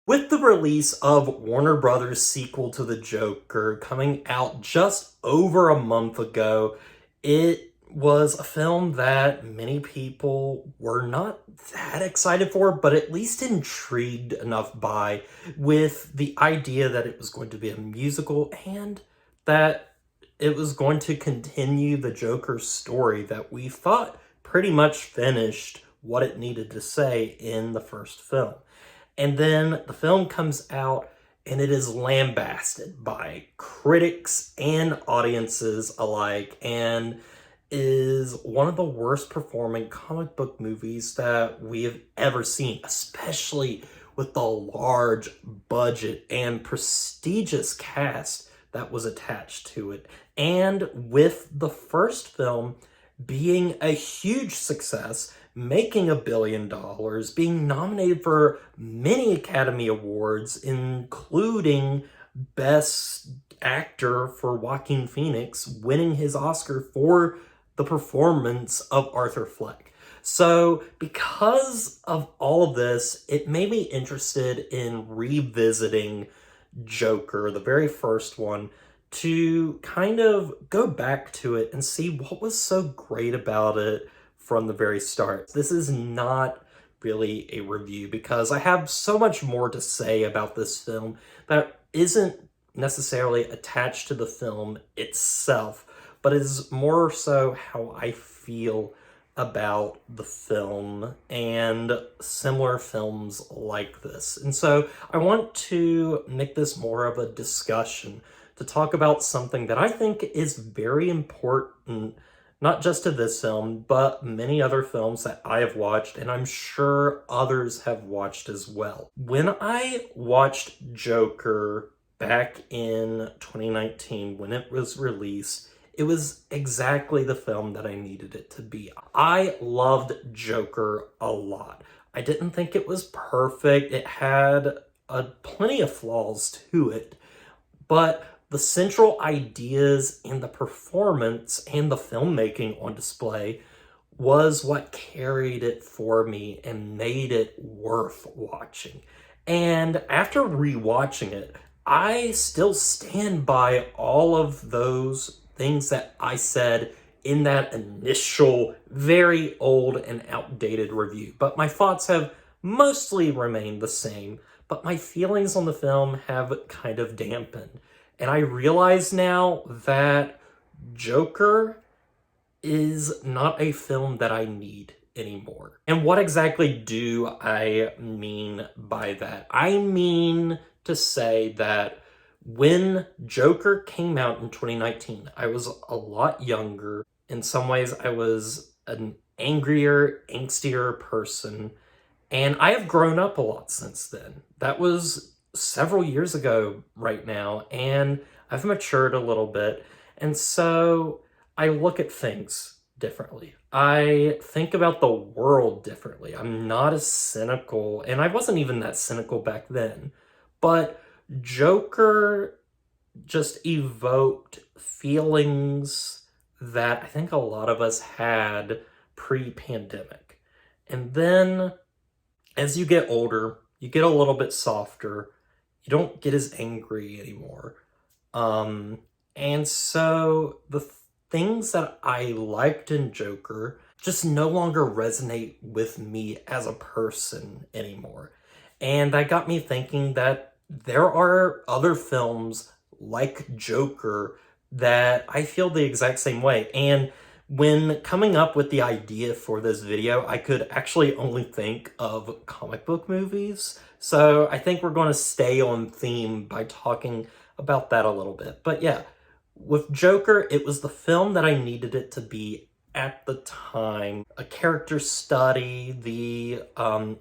With the release of Warner Brothers' sequel to The Joker coming out just over a month ago, it was a film that many people were not that excited for, but at least intrigued enough by, with the idea that it was going to be a musical and that it was going to continue the Joker's story that we thought pretty much finished what it needed to say in the first film. And then the film comes out and it is lambasted by critics and audiences alike and is one of the worst performing comic book movies that we have ever seen, especially with the large budget and prestigious cast that was attached to it. And with the first film being a huge success, making $1 billion, being nominated for many Academy Awards, including Best Actor for Joaquin Phoenix, winning his Oscar for the performance of Arthur Fleck. So, because of all of this, it made me interested in revisiting Joker, the very first one, to kind of go back to it and see what was so great about it from the very start. This is not really a review because I have so much more to say about this film that isn't necessarily attached to the film itself, but is more so how I feel about the film and similar films like this. And so I want to make this more of a discussion to talk about something that I think is very important, not just to this film, but many other films that I have watched, and I'm sure others have watched as well. When I watched Joker back in 2019, when it was released, it was exactly the film that I needed it to be. I loved Joker a lot. I didn't think it was perfect. It had plenty of flaws to it, but the central ideas and the performance and the filmmaking on display was what carried it for me and made it worth watching. And after rewatching it, I still stand by all of those things that I said in that initial, very old and outdated review. But my thoughts have mostly remained the same, but my feelings on the film have kind of dampened. And I realize now that Joker is not a film that I need anymore. And what exactly do I mean by that? I mean to say that when Joker came out in 2019, I was a lot younger. In some ways, I was an angrier, angstier person, and I have grown up a lot since then. That was several years ago right now, and I've matured a little bit, and so I look at things differently. I think about the world differently. I'm not as cynical, and I wasn't even that cynical back then, but Joker just evoked feelings that I think a lot of us had pre-pandemic. And then as you get older, you get a little bit softer. You don't get as angry anymore. And so the things that I liked in Joker just no longer resonate with me as a person anymore. And that got me thinking that there are other films like Joker that I feel the exact same way. And when coming up with the idea for this video, I could actually only think of comic book movies. So I think we're going to stay on theme by talking about that a little bit. But yeah, with Joker, it was the film that I needed it to be at the time. A character study, the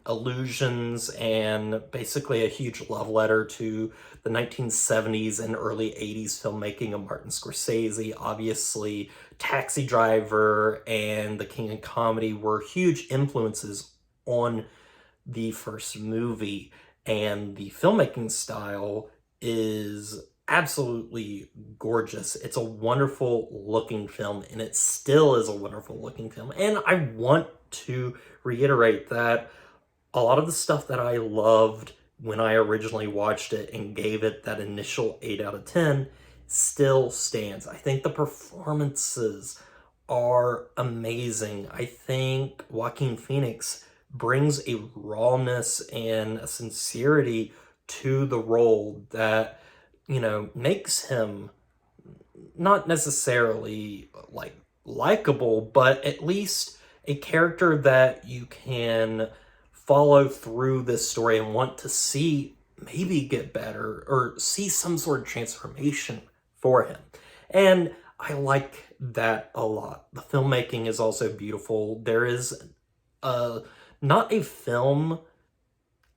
illusions, and basically a huge love letter to the 1970s and early 80s filmmaking of Martin Scorsese. Obviously, Taxi Driver and The King of Comedy were huge influences on the first movie, and the filmmaking style is absolutely gorgeous. It's a wonderful looking film, and it still is a wonderful looking film. And I want to reiterate that a lot of the stuff that I loved when I originally watched it and gave it that initial 8 out of 10 still stands. I think the performances are amazing. I think Joaquin Phoenix brings a rawness and a sincerity to the role that, makes him not necessarily like likable, but at least a character that you can follow through this story and want to see maybe get better or see some sort of transformation for him. And I like that a lot. The filmmaking is also beautiful. There is not a film,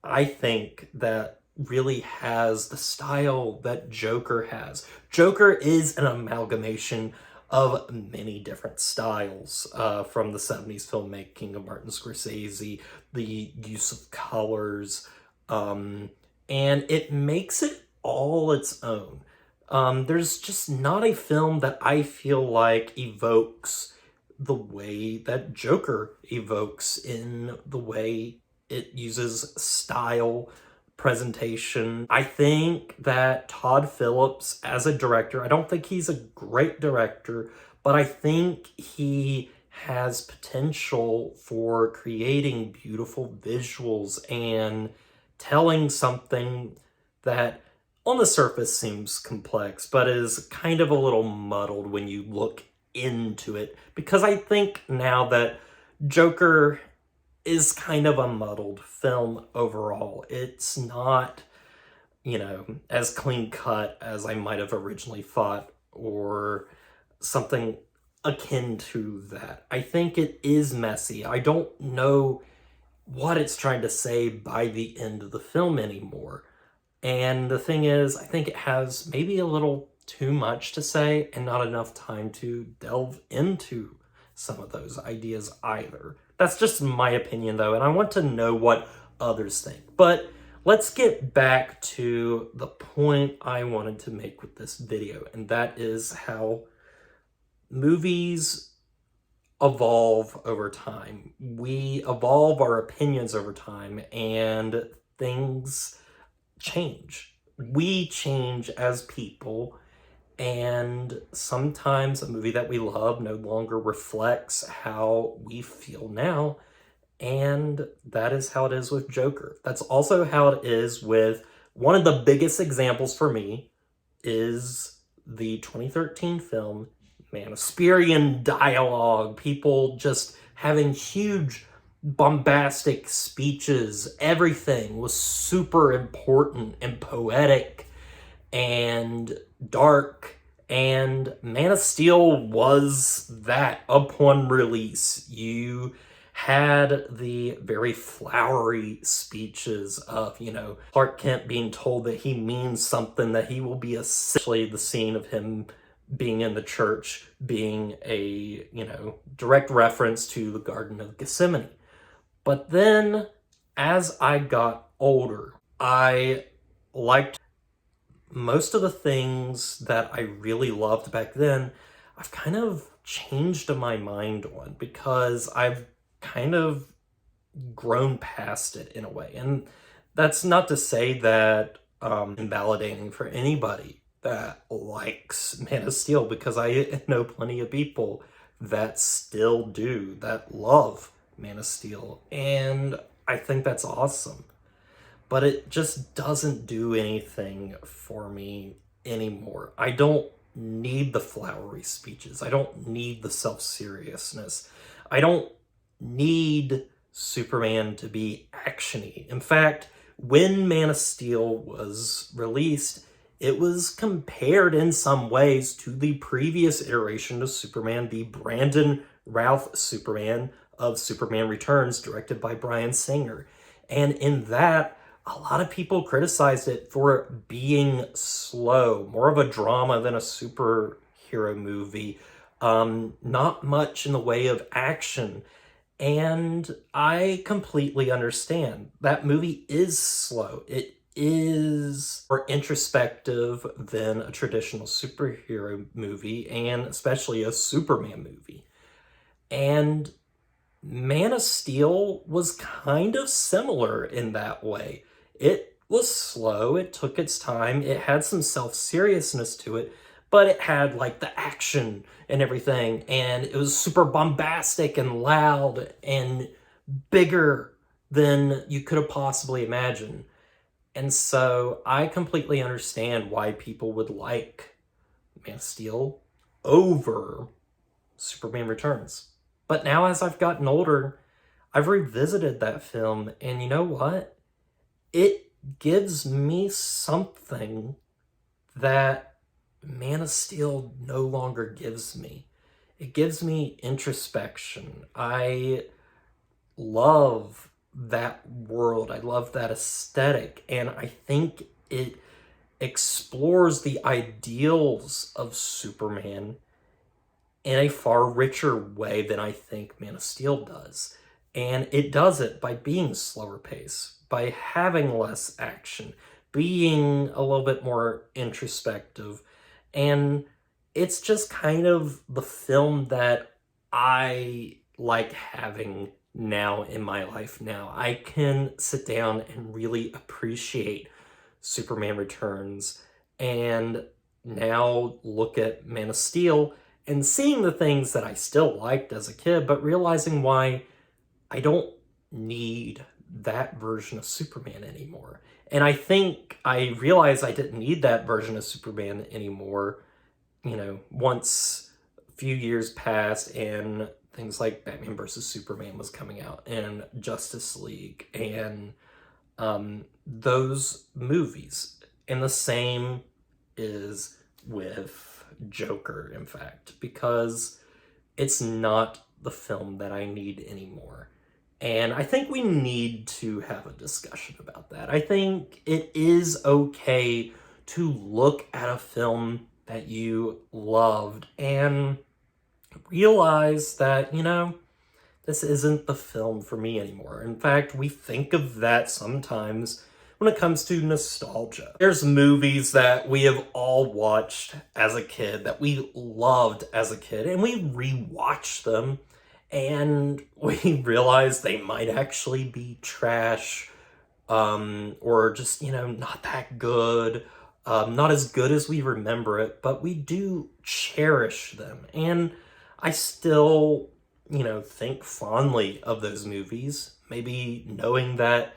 I think, that really has the style that Joker has. Joker is an amalgamation of many different styles from the 70s filmmaking of Martin Scorsese, the use of colors, and it makes it all its own. There's just not a film that I feel like evokes the way that Joker evokes in the way it uses style, presentation. I think that Todd Phillips, as a director, I don't think he's a great director, but I think he has potential for creating beautiful visuals and telling something that on the surface seems complex, but is kind of a little muddled when you look into it. Because I think now that Joker is kind of a muddled film overall. It's not, as clean cut as I might have originally thought, or something akin to that. I think it is messy. I don't know what it's trying to say by the end of the film anymore. And the thing is, I think it has maybe a little too much to say and not enough time to delve into some of those ideas either. That's just my opinion, though, and I want to know what others think. But let's get back to the point I wanted to make with this video, and that is how movies evolve over time. We evolve our opinions over time, and things change. We change as people, and sometimes a movie that we love no longer reflects how we feel now, and that is how it is with Joker. That's also how it is with one of the biggest examples for me is the 2013 film Man of Steel. Dialogue, people just having huge bombastic speeches. Everything was super important and poetic and dark, and Man of Steel was that upon release. You had the very flowery speeches of, Clark Kent being told that he means something, that he will be essentially the scene of him being in the church being a, direct reference to the Garden of Gethsemane. But then, as I got older, I liked most of the things that I really loved back then. I've kind of changed my mind on because I've kind of grown past it in a way. And that's not to say that invalidating for anybody that likes Man of Steel, because I know plenty of people that still do, that love Man of Steel, and I think that's awesome. But it just doesn't do anything for me anymore. I don't need the flowery speeches. I don't need the self-seriousness. I don't need Superman to be actiony. In fact, when Man of Steel was released, it was compared in some ways to the previous iteration of Superman, the Brandon Routh Superman of Superman Returns, directed by Bryan Singer. And in that, a lot of people criticized it for being slow, more of a drama than a superhero movie, not much in the way of action. And I completely understand. That movie is slow. It is more introspective than a traditional superhero movie, and especially a Superman movie. And Man of Steel was kind of similar in that way. It was slow, it took its time, it had some self-seriousness to it, but it had like the action and everything, and it was super bombastic and loud and bigger than you could have possibly imagined. And so I completely understand why people would like Man of Steel over Superman Returns. But now, as I've gotten older, I've revisited that film, and you know what? It gives me something that Man of Steel no longer gives me. It gives me introspection. I love that world. I love that aesthetic. And I think it explores the ideals of Superman in a far richer way than I think Man of Steel does. And it does it by being slower pace, by having less action, being a little bit more introspective. And it's just kind of the film that I like having now in my life now. I can sit down and really appreciate Superman Returns and now look at Man of Steel and seeing the things that I still liked as a kid, but realizing why I don't need that version of Superman anymore. And I think I realized I didn't need that version of Superman anymore, once a few years passed and things like Batman versus Superman was coming out and Justice League and those movies. And the same is with Joker, in fact, because it's not the film that I need anymore. And I think we need to have a discussion about that. I think it is okay to look at a film that you loved and realize that, this isn't the film for me anymore. In fact, we think of that sometimes when it comes to nostalgia. There's movies that we have all watched as a kid, that we loved as a kid, and we rewatch them, and we realize they might actually be trash, or just, not that good, not as good as we remember it, but we do cherish them. And I still, think fondly of those movies, maybe knowing that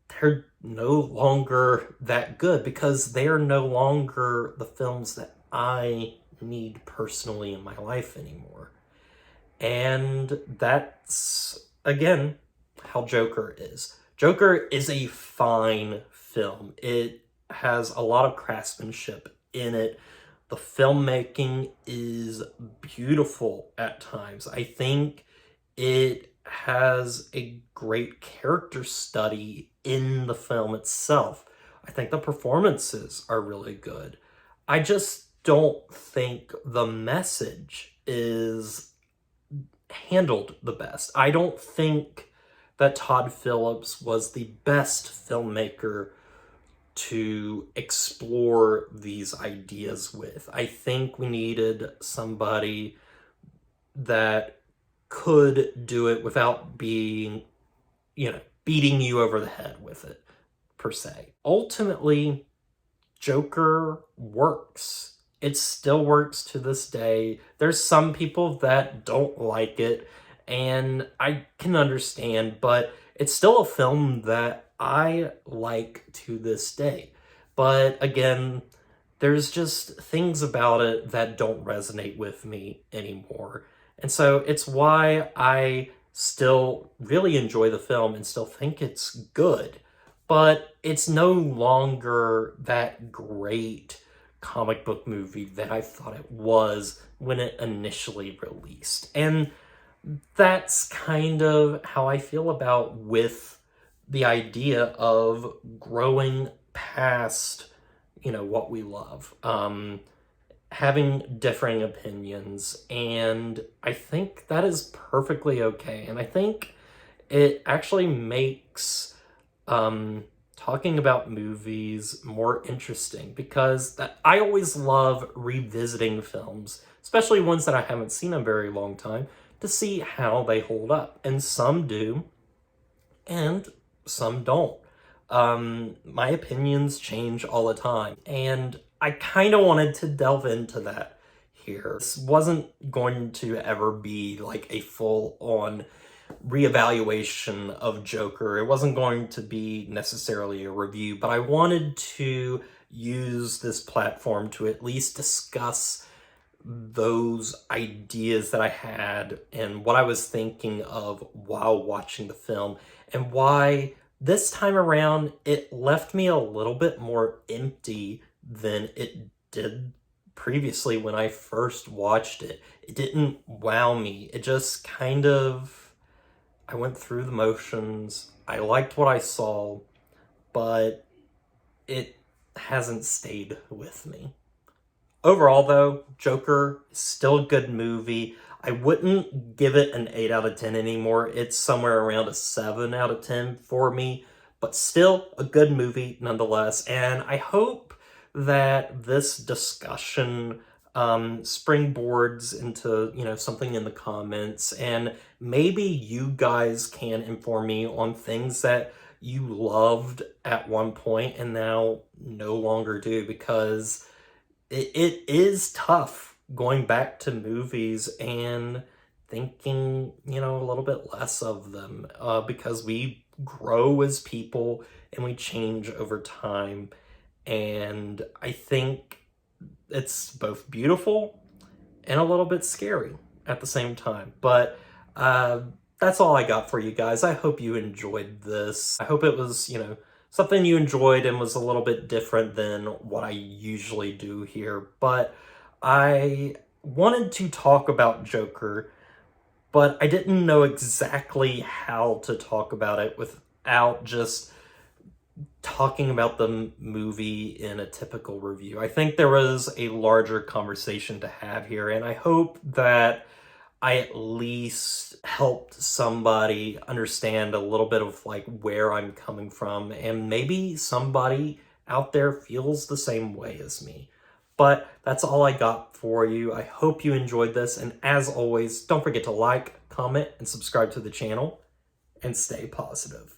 they're no longer that good because they are no longer the films that I need personally in my life anymore. And that's, again, how Joker is. Joker is a fine film. It has a lot of craftsmanship in it. The filmmaking is beautiful at times. I think it has a great character study in the film itself. I think the performances are really good. I just don't think the message is handled the best. I don't think that Todd Phillips was the best filmmaker to explore these ideas with. I think we needed somebody that could do it without being, beating you over the head with it, per se. Ultimately, Joker works. It still works to this day. There's some people that don't like it, and I can understand, but it's still a film that I like to this day. But again, there's just things about it that don't resonate with me anymore. And so it's why I still really enjoy the film and still think it's good. But it's no longer that great comic book movie that I thought it was when it initially released. And that's kind of how I feel about with the idea of growing past, what we love. Having differing opinions, and I think that is perfectly okay. And I think it actually makes talking about movies more interesting because I always love revisiting films, especially ones that I haven't seen in a very long time, to see how they hold up. And some do, and some don't. My opinions change all the time, and I kind of wanted to delve into that here. This wasn't going to ever be like a full-on reevaluation of Joker. It wasn't going to be necessarily a review, but I wanted to use this platform to at least discuss those ideas that I had and what I was thinking of while watching the film, and why this time around it left me a little bit more empty than it did previously when I first watched it. It didn't wow me. It just kind of, I went through the motions. I liked what I saw, but it hasn't stayed with me. Overall, though, Joker is still a good movie. I wouldn't give it an 8 out of 10 anymore. It's somewhere around a 7 out of 10 for me, but still a good movie nonetheless. And I hope that this discussion springboards into, something in the comments, and maybe you guys can inform me on things that you loved at one point and now no longer do, because it is tough going back to movies and thinking, a little bit less of them, because we grow as people and we change over time. And I think it's both beautiful and a little bit scary at the same time. But that's all I got for you guys. I hope you enjoyed this. I hope it was, something you enjoyed and was a little bit different than what I usually do here. But I wanted to talk about Joker, but I didn't know exactly how to talk about it without just talking about the movie in a typical review. I think there was a larger conversation to have here, and I hope that I at least helped somebody understand a little bit of like where I'm coming from, and maybe somebody out there feels the same way as me. But that's all I got for you. I hope you enjoyed this, and as always, don't forget to like, comment, and subscribe to the channel, and stay positive.